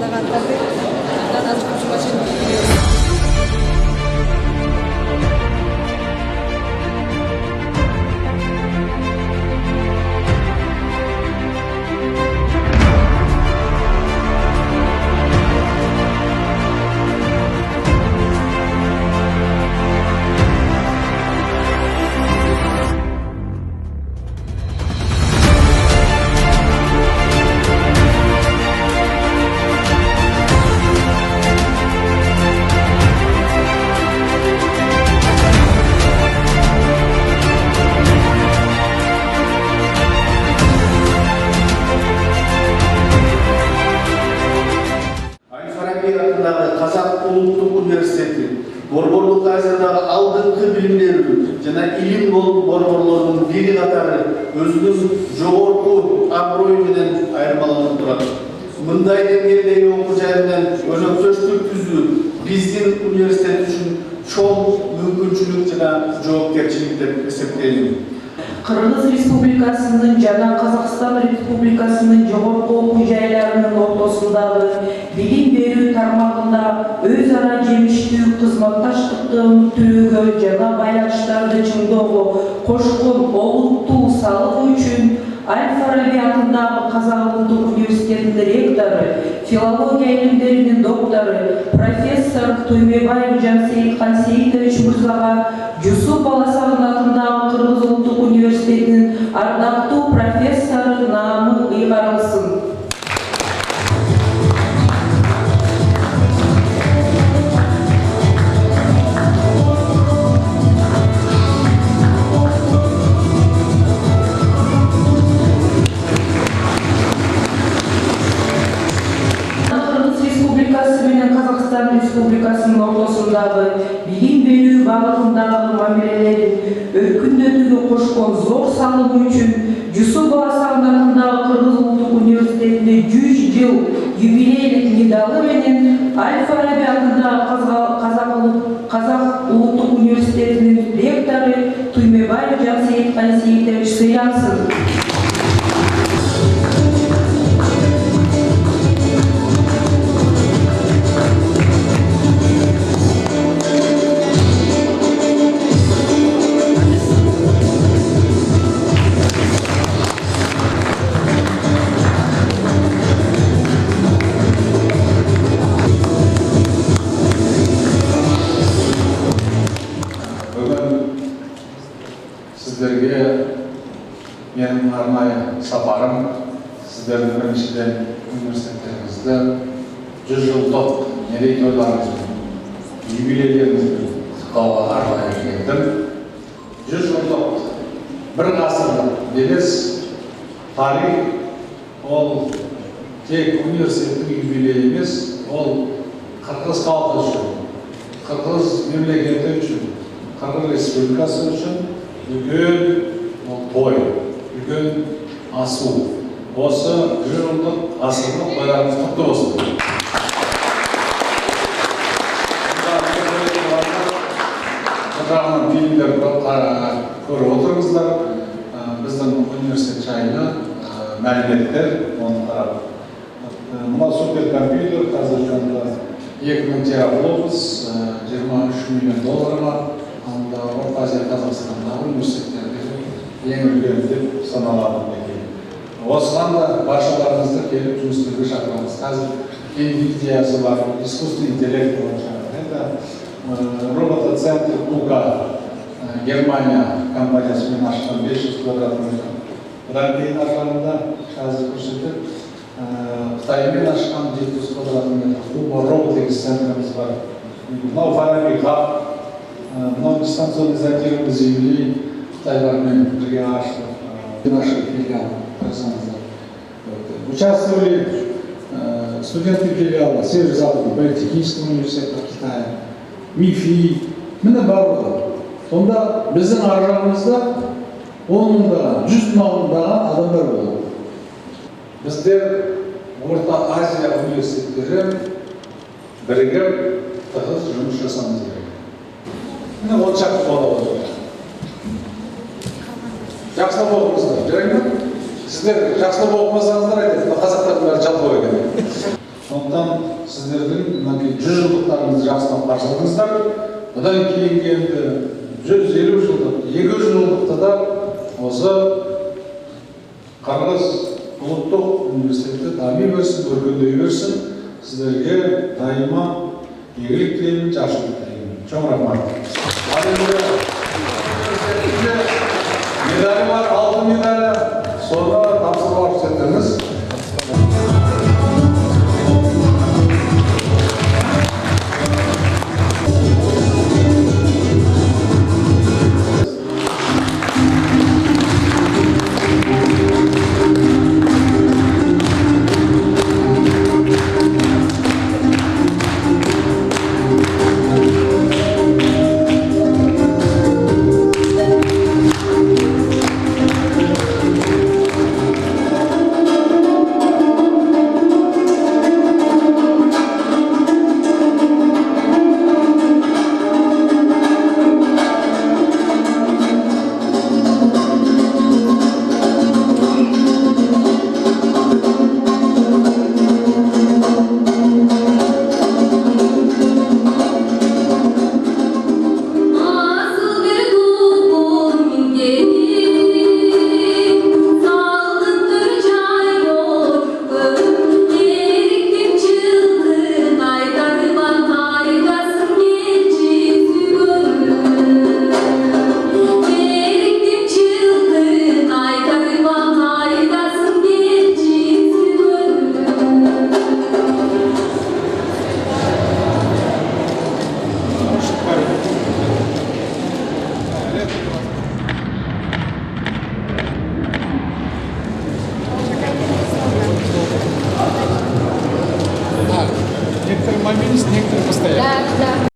даярдагандарды андан ачкычууга чейин билебиз. Қазақ ұлттық университеті борборлық азиядағы алдыңғы білім беру жана илим борборлорунун бири катары өзүнүн жогорку аброю менен айырмаланып турат. Мындай деңгээлдеги окуу жай менен өнөктөштүк түзүү биздин университет үчүн чоң мүмкүнчүлүк жана жоопкерчилик деп эсептейм. Кыргыз Республикасынын жана Казакстан Республикасынын жогорку окуу жайларынын ортосундагы билим берүү тармагында өз ара жемиштүү кызматташтыкты өнүктүүгө жана байланыштарды чыңдоого кошкон олуттуу салыгы үчүн Аль-Фараби атындагы Казак Улуттук университетинин ректору, филология илимдеринин доктору, профессор Туймебаев Жансейит Кансейитович мырзага Жусуп Баласагын атындагы Кыргыз Улуттук университетинин ардактуу профессору наамы ыйгарылсын. Казакстан Республикасынын ортосундагы билим берүү багытындагы мамилелерин өркүндөтүүгө кошкон зор салымы үчүн Жусуп Баласагын атындагы Кыргыз Улуттук университетинде 100 жыл юбилейлик медалы менен Аль-Фараби атындагы Казак Улуттук университетинин ректору Туймебаев Жансейит Кансейитович сыйлансын. Сіздерге менің арнайы сапарым сіздердің біріншіден университеттеріңізді 100 жылдық мерейтойларыңызбен, юбилейлеріңізбен құттықтауға арнайы келдім. 100 жылдық бір ғасырлық белес тарих ол тек университеттің юбилейі емес, ол Қырғыз халқы үшін, Қырғыз мемлекеті үшін, Қырғыз Республикасы үшін үлкен той, үлкен асу. Осы 100 жылдық ғасырлық тойларыңыз құтты болсын. Жағынан фильмдер көріп отырыңыздар. Біздің университет жайына мәліметтер, оны қарап. Мына суперкомпьютер қазір жанында 2000 терафлопс, 23 миллион долларға. Орта Азия Қазақстандағы университеттерде ең үлкен деп саналады. Осыған да баршаларыңызды келіп жұмыс істеуге шақырамыз. Қазір NVIDIA-сы бар, искусственный интеллект бар. Роботоцентр УК Германия компаниясымен ашқан 500 квадрат метр. Бұдан кейін арқанында қазір көрсетіп, Қытаймен ашқан 700 квадрат метр. Куба роботикс центріміз бар. Мынау Фараби хаб. Мынау дистанционный зондирование Земли Қытайлармен бірге аштық. Наши филиалы, участвовали студенты филиала Северо-Западного политехнического университета Китая, МИФИ, міне барлығы. Сонда біздің ар жағымызда 10 мыңдаған, 100 мыңдаған адамдар болады. Біздер Орта Азия университеттері бірігіп тығыз жұмыс жасамыз керек. Міне 10 шақты бола отыр. Жақсылап оқыңыздар, жарай ма? Сіздер жақсылап оқымасаңыздар айтады, қазақтардың бәрі жалқау екен. Сондықтан сіздердің мынакей 100 жылдықтарыңызды жақсылап қарсылдыңыздар. Бұдан кейінгі енді 150 жылдық, 200 жылдықта да осы Қырғыз ұлттық университеті дами берсін, өркендей берсін. Сіздерге дайыма игілік тілеймін, жақсылық тілеймін. Чоң рахмат.